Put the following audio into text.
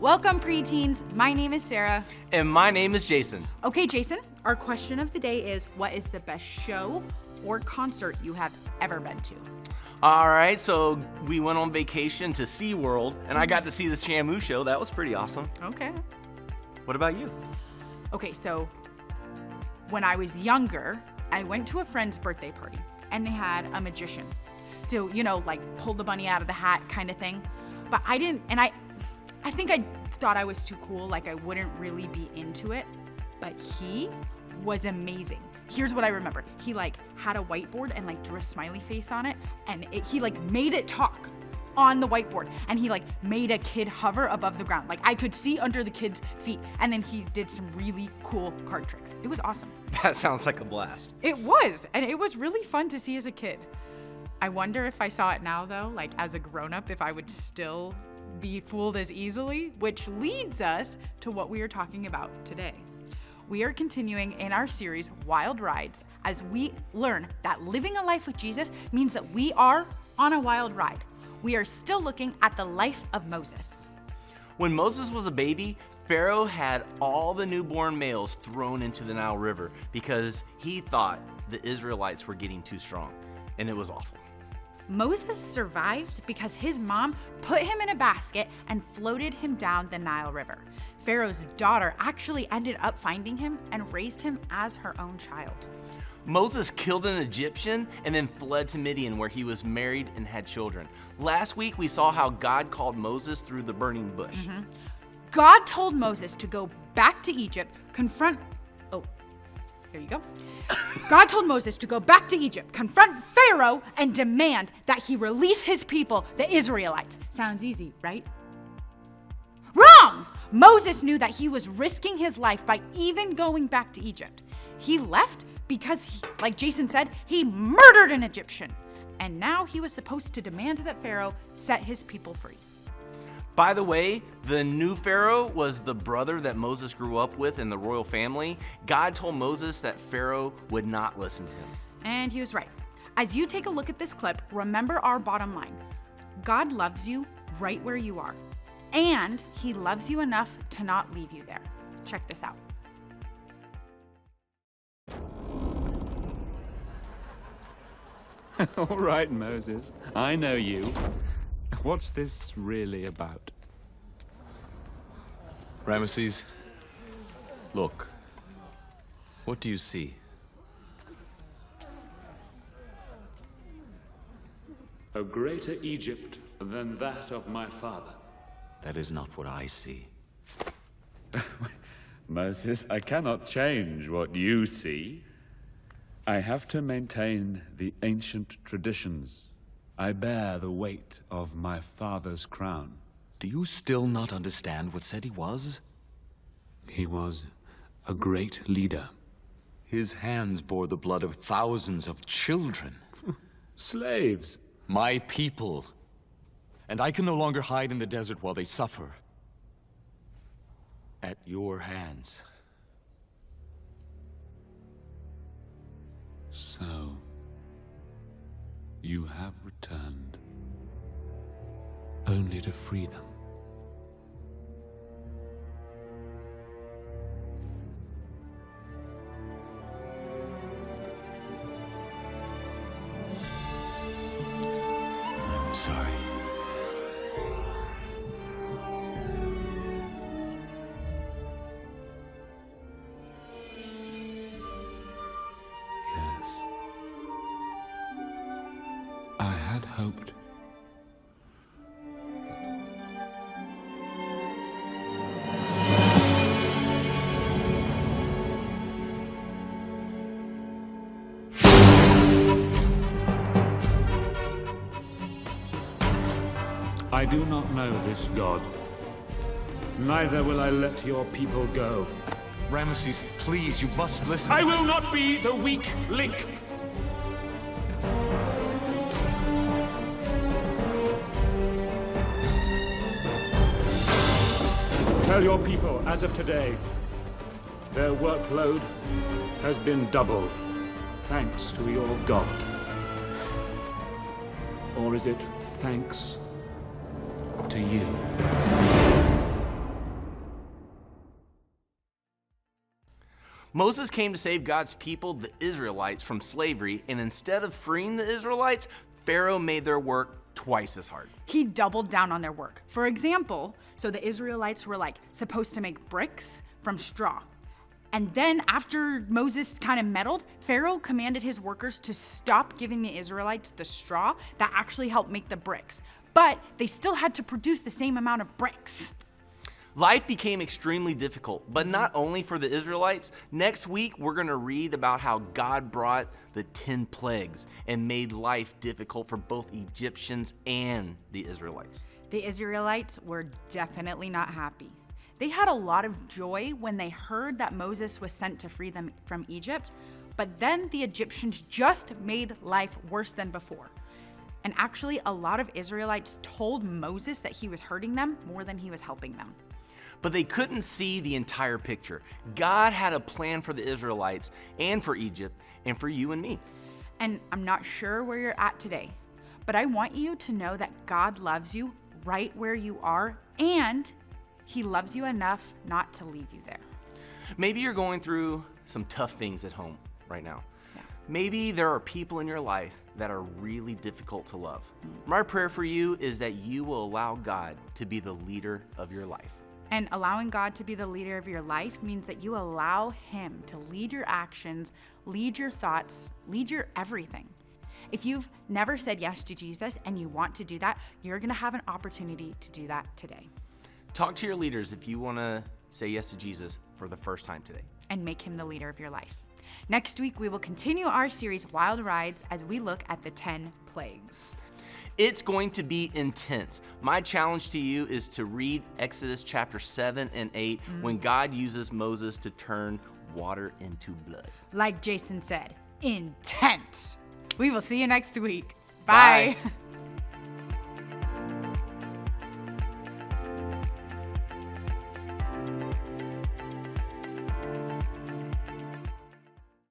Welcome, preteens. My name is Sarah. And my name is Jason. Okay, Jason, our question of the day is, what is the best show or concert you have ever been to? All right, so we went on vacation to SeaWorld, and I got to see the Shamu show. That was pretty awesome. Okay. What about you? Okay, so when I was younger, I went to a friend's birthday party, and they had a magician. So, like pull the bunny out of the hat kind of thing. But I didn't, and I think I thought I was too cool, like I wouldn't really be into it. But he was amazing. Here's what I remember. He had a whiteboard and drew a smiley face on it, and he made it talk on the whiteboard, and he made a kid hover above the ground. I could see under the kid's feet, and then he did some really cool card tricks. It was awesome. That sounds like a blast. It was, and it was really fun to see as a kid. I wonder if I saw it now though, as a grown-up, if I would still be fooled as easily, which leads us to what we are talking about today. We are continuing in our series, Wild Rides, as we learn that living a life with Jesus means that we are on a wild ride. We are still looking at the life of Moses. When Moses was a baby, Pharaoh had all the newborn males thrown into the Nile River because he thought the Israelites were getting too strong, and it was awful. Moses survived because his mom put him in a basket and floated him down the Nile River. Pharaoh's daughter actually ended up finding him and raised him as her own child. Moses killed an Egyptian and then fled to Midian, where he was married and had children. Last week, we saw how God called Moses through the burning bush. God told Moses to go back to Egypt, God told Moses to go back to Egypt, confront Pharaoh, and demand that he release his people, the Israelites. Sounds easy, right? Wrong! Moses knew that he was risking his life by even going back to Egypt. He left because, like Jason said, he murdered an Egyptian. And now he was supposed to demand that Pharaoh set his people free. By the way, the new Pharaoh was the brother that Moses grew up with in the royal family. God told Moses that Pharaoh would not listen to him. And he was right. As you take a look at this clip, remember our bottom line. God loves you right where you are. And he loves you enough to not leave you there. Check this out. All right, Moses. I know you. What's this really about? Ramesses, look. What do you see? A greater Egypt than that of my father. That is not what I see. Moses, I cannot change what you see. I have to maintain the ancient traditions. I bear the weight of my father's crown. Do you still not understand what said he was? He was a great leader. His hands bore the blood of thousands of children. Slaves. My people. And I can no longer hide in the desert while they suffer. At your hands. So, you have returned, only to free them. I'm sorry. Yes. I had hoped. I do not know this god. Neither will I let your people go. Ramesses, please, you must listen. I will not be the weak link. Tell your people, as of today, their workload has been doubled, thanks to your God. Or is it thanks to you? Moses came to save God's people, the Israelites, from slavery, and instead of freeing the Israelites, Pharaoh made their work twice as hard. He doubled down on their work. For example, so the Israelites were supposed to make bricks from straw. And then after Moses kind of meddled, Pharaoh commanded his workers to stop giving the Israelites the straw that actually helped make the bricks. But they still had to produce the same amount of bricks. Life became extremely difficult, but not only for the Israelites. Next week, we're going to read about how God brought the 10 plagues and made life difficult for both Egyptians and the Israelites. The Israelites were definitely not happy. They had a lot of joy when they heard that Moses was sent to free them from Egypt, but then the Egyptians just made life worse than before. And actually, a lot of Israelites told Moses that he was hurting them more than he was helping them. But they couldn't see the entire picture. God had a plan for the Israelites and for Egypt and for you and me. And I'm not sure where you're at today, but I want you to know that God loves you right where you are, and He loves you enough not to leave you there. Maybe you're going through some tough things at home right now. Yeah. Maybe there are people in your life that are really difficult to love. My prayer for you is that you will allow God to be the leader of your life. And allowing God to be the leader of your life means that you allow Him to lead your actions, lead your thoughts, lead your everything. If you've never said yes to Jesus and you want to do that, you're going to have an opportunity to do that today. Talk to your leaders if you want to say yes to Jesus for the first time today. And make Him the leader of your life. Next week, we will continue our series, Wild Rides, as we look at the 10 plagues. It's going to be intense. My challenge to you is to read Exodus chapter 7 and 8 when God uses Moses to turn water into blood. Like Jason said, intense. We will see you next week. Bye. Bye.